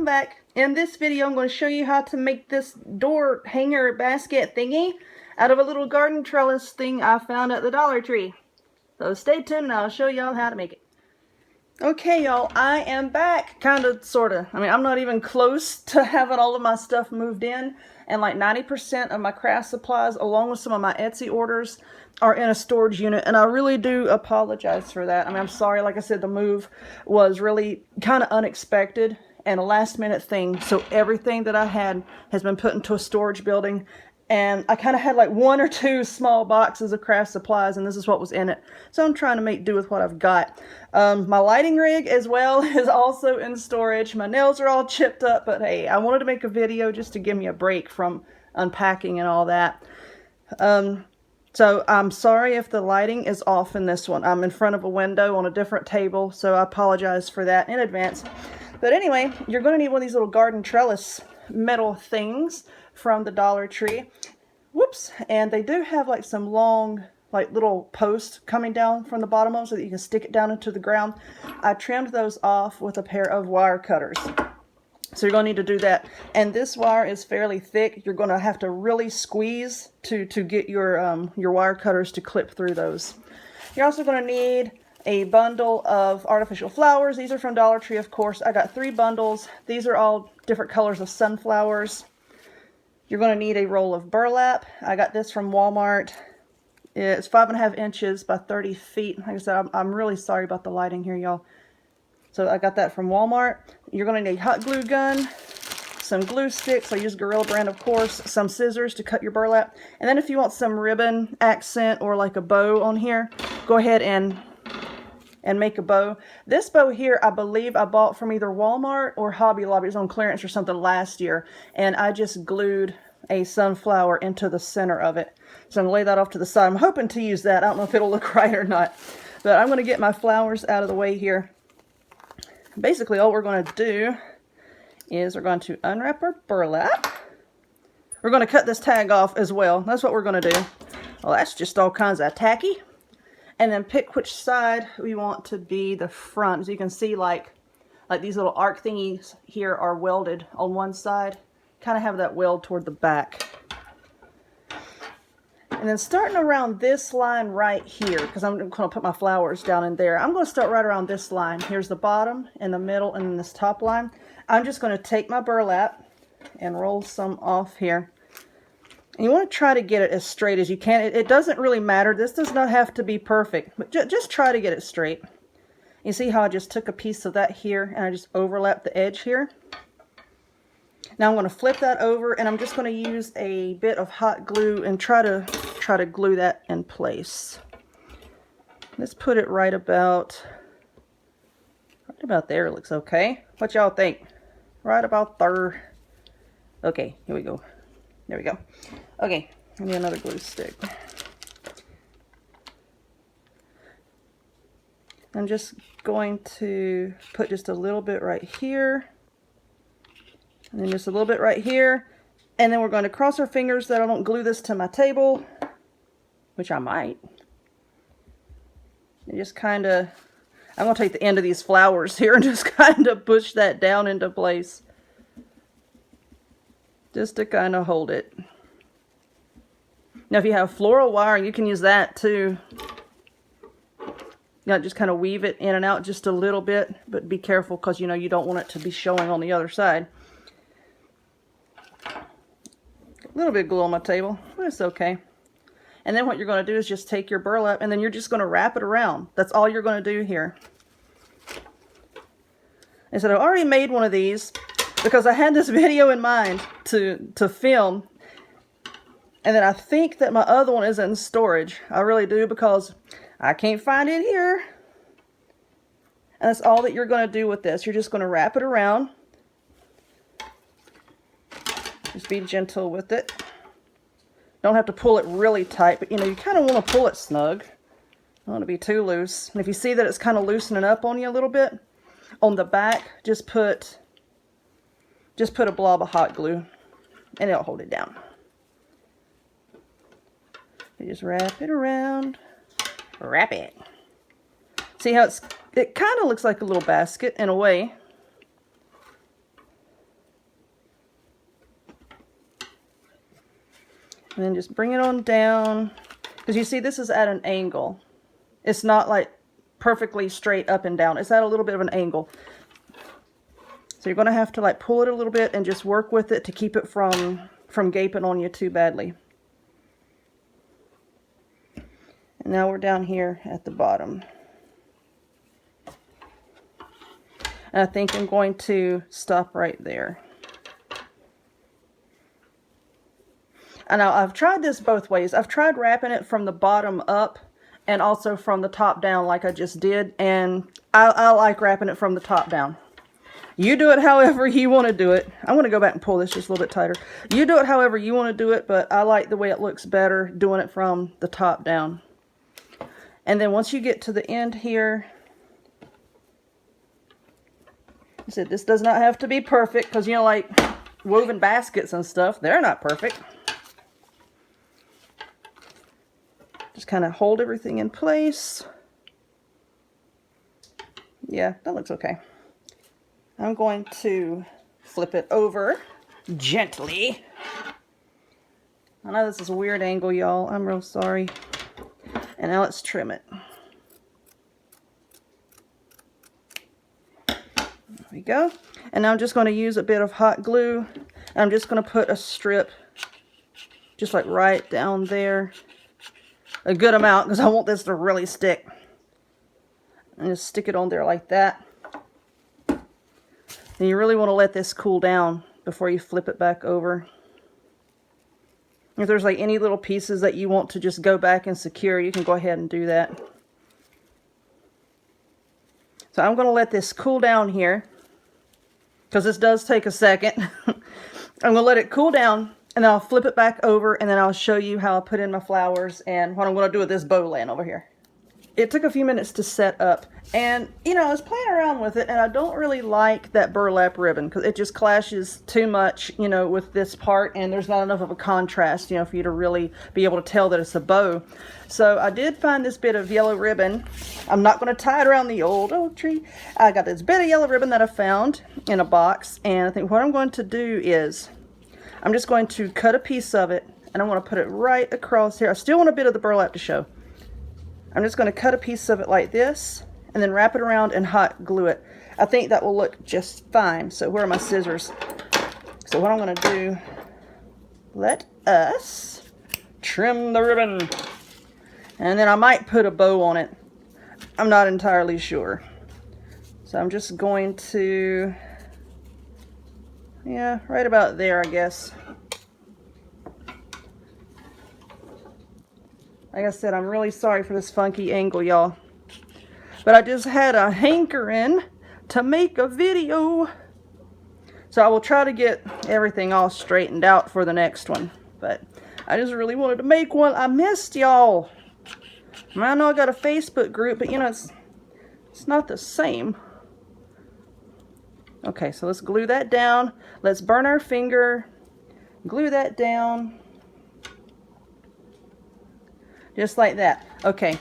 back. In this video, I'm going to show you how to make this door hanger basket thingy out of a little garden trellis thing I found at the Dollar Tree. So stay tuned and I'll show y'all how to make it. Okay, y'all, I am back. Kinda, sorta. I mean, I'm not even close to having all of my stuff moved in, and like 90% of my craft supplies, along with some of my Etsy orders, are in a storage unit, and I really do apologize for that. I mean, I'm sorry. Like I said, the move was really kind of unexpected and a last-minute thing, so everything that I had has been put into a storage building. And I kind of had like 1 or 2 small boxes of craft supplies, and this is what was in it. So I'm trying to make do with what I've got. My lighting rig as well is also in storage. My nails are all chipped up, but hey, I wanted to make a video just to give me a break from unpacking and all that. So I'm sorry if the lighting is off in this one. I'm in front of a window on a different table, so I apologize for that in advance. But anyway, you're going to need one of these little garden trellis metal things from the Dollar Tree. Whoops. And they do have like some long, like little posts coming down from the bottom of them so that you can stick it down into the ground. I trimmed those off with a pair of wire cutters. So you're going to need to do that. And this wire is fairly thick. You're going to have to really squeeze to get your wire cutters to clip through those. You're also going to need a bundle of artificial flowers. These are from Dollar Tree, of course. I got 3 bundles. These are all different colors of sunflowers. You're going to need a roll of burlap. I got this from Walmart. It's 5.5 inches by 30 feet. Like I said, I'm really sorry about the lighting here, y'all. So I got that from Walmart. You're going to need a hot glue gun, some glue sticks. I use Gorilla Brand, of course, some scissors to cut your burlap. And then if you want some ribbon accent or like a bow on here, go ahead and make a bow. This bow here, I believe I bought from either Walmart or Hobby Lobby. It was on clearance or something last year. And I just glued a sunflower into the center of it. So I'm going to lay that off to the side. I'm hoping to use that. I don't know if it'll look right or not. But I'm going to get my flowers out of the way here. Basically, all we're going to do is we're going to unwrap our burlap. We're going to cut this tag off as well. That's what we're going to do. Well, that's just all kinds of tacky. And then pick which side we want to be the front. As you can see, like these little arc thingies here are welded on one side. Kind of have that weld toward the back. And then starting around this line right here, because I'm going to put my flowers down in there. I'm going to start right around this line. Here's the bottom and the middle and then this top line. I'm just going to take my burlap and roll some off here. And you want to try to get it as straight as you can. It doesn't really matter. This does not have to be perfect, but just try to get it straight. You see how I just took a piece of that here and I just overlapped the edge here? Now I'm going to flip that over and I'm just going to use a bit of hot glue and try to glue that in place. Let's put it right about there. Looks okay. What y'all think? Right about there. Okay, here we go. There we go. Okay, I need another glue stick. I'm just going to put just a little bit right here. And then just a little bit right here. And then we're going to cross our fingers that I don't glue this to my table. Which I might. And just kind of, I'm going to take the end of these flowers here and just kind of push that down into place. Just to kind of hold it. Now if you have floral wire, you can use that too. You know, just kind of weave it in and out just a little bit, but be careful because you know you don't want it to be showing on the other side. A little bit of glue on my table, but it's okay. And then what you're going to do is just take your burlap and then you're just going to wrap it around. That's all you're going to do here. And so I've already made one of these because I had this video in mind to film. And then I think that my other one is in storage. I really do because I can't find it here. And that's all that you're going to do with this. You're just going to wrap it around. Just be gentle with it. Don't have to pull it really tight, but you know, you kind of want to pull it snug. Don't want to be too loose. And if you see that it's kind of loosening up on you a little bit, on the back, just put a blob of hot glue and it'll hold it down. You just wrap it around. Wrap it. See how it kind of looks like a little basket in a way. And then just bring it on down. Because you see, this is at an angle. It's not like perfectly straight up and down. It's at a little bit of an angle. So you're going to have to like pull it a little bit and just work with it to keep it from gaping on you too badly. And now we're down here at the bottom. And I think I'm going to stop right there. And now I've tried this both ways. I've tried wrapping it from the bottom up and also from the top down like I just did. And I like wrapping it from the top down. You do it however you want to do it. I'm going to go back and pull this just a little bit tighter. You do it however you want to do it, but I like the way it looks better doing it from the top down. And then once you get to the end here, I said this does not have to be perfect because, you know, like woven baskets and stuff, they're not perfect. Just kind of hold everything in place. Yeah, that looks okay. I'm going to flip it over gently. I know this is a weird angle, y'all. I'm real sorry. And now let's trim it. There we go. And now I'm just going to use a bit of hot glue. And I'm just going to put a strip just like right down there. A good amount because I want this to really stick. And just stick it on there like that. And you really want to let this cool down before you flip it back over. If there's like any little pieces that you want to just go back and secure, you can go ahead and do that. So I'm going to let this cool down here because this does take a second. I'm going to let it cool down and then I'll flip it back over and then I'll show you how I put in my flowers and what I'm going to do with this bow laying over here. It took a few minutes to set up and, you know, I was playing around with it and I don't really like that burlap ribbon because it just clashes too much, you know, with this part and there's not enough of a contrast, you know, for you to really be able to tell that it's a bow. So I did find this bit of yellow ribbon. I'm not going to tie it around the old oak tree. I got this bit of yellow ribbon that I found in a box and I think what I'm going to do is I'm just going to cut a piece of it and I'm going to put it right across here. I still want a bit of the burlap to show. I'm just going to cut a piece of it like this and then wrap it around and hot glue it. I think that will look just fine. So where are my scissors? So what I'm going to do, let us trim the ribbon. And then I might put a bow on it. I'm not entirely sure. So I'm just going to, yeah, right about there, I guess. Like I said, I'm really sorry for this funky angle, y'all. But I just had a hankering to make a video. So I will try to get everything all straightened out for the next one. But I just really wanted to make one. I missed y'all. I know I got a Facebook group, but you know, it's not the same. Okay, so let's glue that down. Let's burn our finger. Glue that down. Just like that. Okay.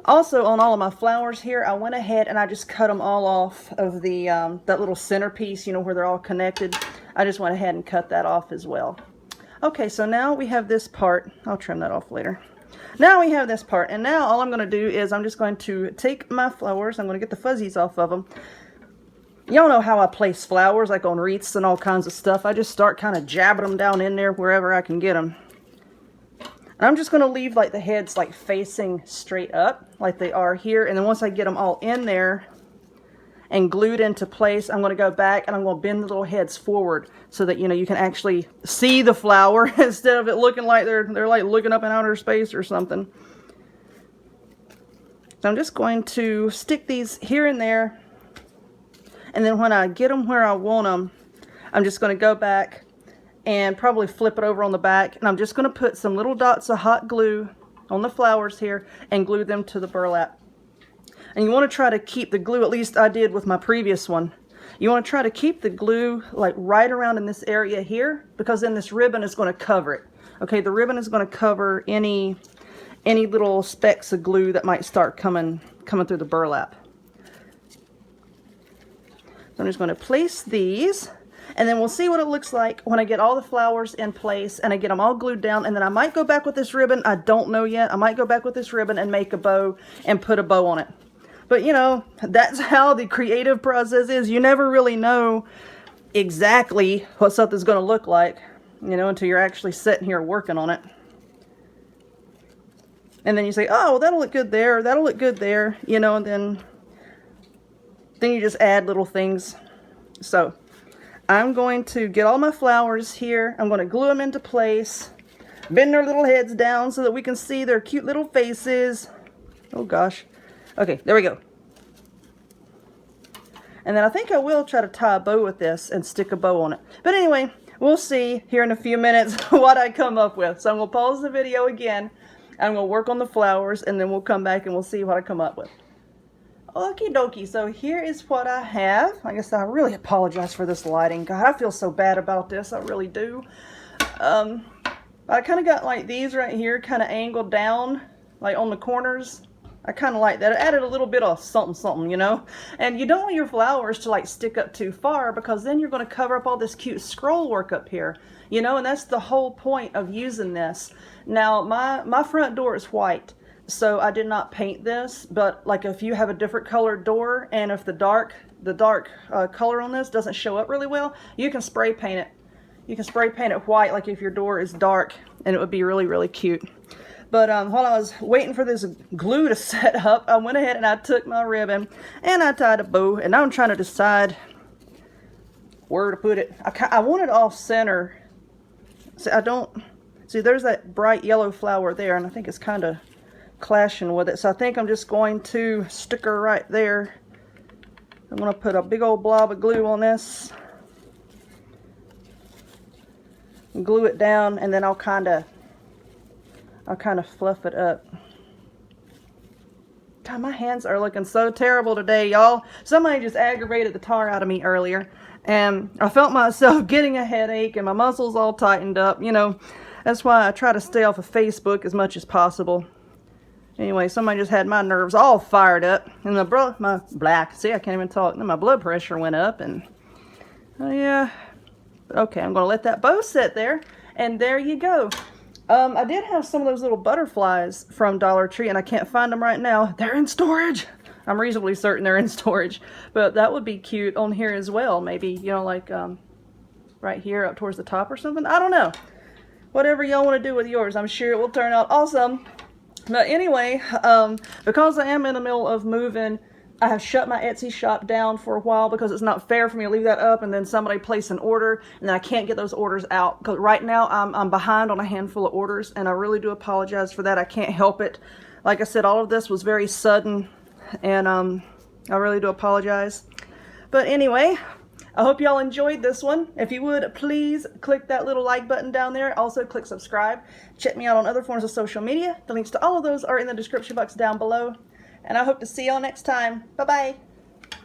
Also, on all of my flowers here, I went ahead and I just cut them all off of the that little centerpiece, you know, where they're all connected. I just went ahead and cut that off as well. Okay, so now we have this part. I'll trim that off later. Now we have this part, and now all I'm going to do is I'm just going to take my flowers. I'm going to get the fuzzies off of them. Y'all know how I place flowers, like on wreaths and all kinds of stuff. I just start kind of jabbing them down in there wherever I can get them. And I'm just going to leave like the heads like facing straight up like they are here. And then once I get them all in there and glued into place, I'm going to go back and I'm going to bend the little heads forward so that, you know, you can actually see the flower instead of it looking like they're like looking up in outer space or something. So I'm just going to stick these here and there. And then when I get them where I want them, I'm just going to go back and probably flip it over on the back. And I'm just going to put some little dots of hot glue on the flowers here and glue them to the burlap. And you want to try to keep the glue, at least I did with my previous one. You want to try to keep the glue like right around in this area here because then this ribbon is going to cover it. Okay, the ribbon is going to cover any little specks of glue that might start coming through the burlap. So I'm just going to place these. And then we'll see what it looks like when I get all the flowers in place and I get them all glued down. And then I might go back with this ribbon. I don't know yet. I might go back with this ribbon and make a bow and put a bow on it. But you know, that's how the creative process is. You never really know exactly what something's going to look like, you know, until you're actually sitting here working on it. And then you say, oh, well, that'll look good there, that'll look good there, you know, and then you just add little things. So I'm going to get all my flowers here. I'm going to glue them into place, bend their little heads down so that we can see their cute little faces. Oh gosh. Okay, there we go. And then I think I will try to tie a bow with this and stick a bow on it. But anyway, we'll see here in a few minutes what I come up with. So I'm going to pause the video again. I'm going to work on the flowers, and then we'll come back and we'll see what I come up with. Okie dokie, so here is what I have. I guess I really apologize for this lighting. God, I feel so bad about this. I really do. I kind of got like these right here kind of angled down, like on the corners. I kind of like that. It added a little bit of something, something, you know. And you don't want your flowers to like stick up too far, because then you're going to cover up all this cute scroll work up here, you know. And that's the whole point of using this. Now, my front door is white, so I did not paint this. But like if you have a different colored door, and if the dark color on this doesn't show up really well, you can spray paint it. You can spray paint it white, like if your door is dark, and it would be really, really cute. But while I was waiting for this glue to set up, I went ahead and I took my ribbon and I tied a bow. And now I'm trying to decide where to put it. I want it off center. See, see, there's that bright yellow flower there, and I think it's kind of clashing with it. So I think I'm just going to stick her right there. I'm going to put a big old blob of glue on this. And glue it down, and then I'll kind of fluff it up. God, my hands are looking so terrible today, y'all. Somebody just aggravated the tar out of me earlier, and I felt myself getting a headache and my muscles all tightened up, you know. That's why I try to stay off of Facebook as much as possible. Anyway, somebody just had my nerves all fired up, and see, I can't even talk. And then my blood pressure went up, and oh yeah. Okay, I'm gonna let that bow sit there, and there you go. I did have some of those little butterflies from Dollar Tree, and I can't find them right now. They're in storage. I'm reasonably certain they're in storage, but that would be cute on here as well. Maybe, you know, like right here up towards the top or something. I don't know. Whatever y'all want to do with yours, I'm sure it will turn out awesome. But anyway, because I am in the middle of moving, I have shut my Etsy shop down for a while because it's not fair for me to leave that up and then somebody place an order and then I can't get those orders out. Because right now I'm behind on a handful of orders, and I really do apologize for that. I can't help it. Like I said, all of this was very sudden, and I really do apologize. But anyway, I hope y'all enjoyed this one. If you would, please click that little like button down there. Also, click subscribe. Check me out on other forms of social media. The links to all of those are in the description box down below. And I hope to see y'all next time. Bye-bye.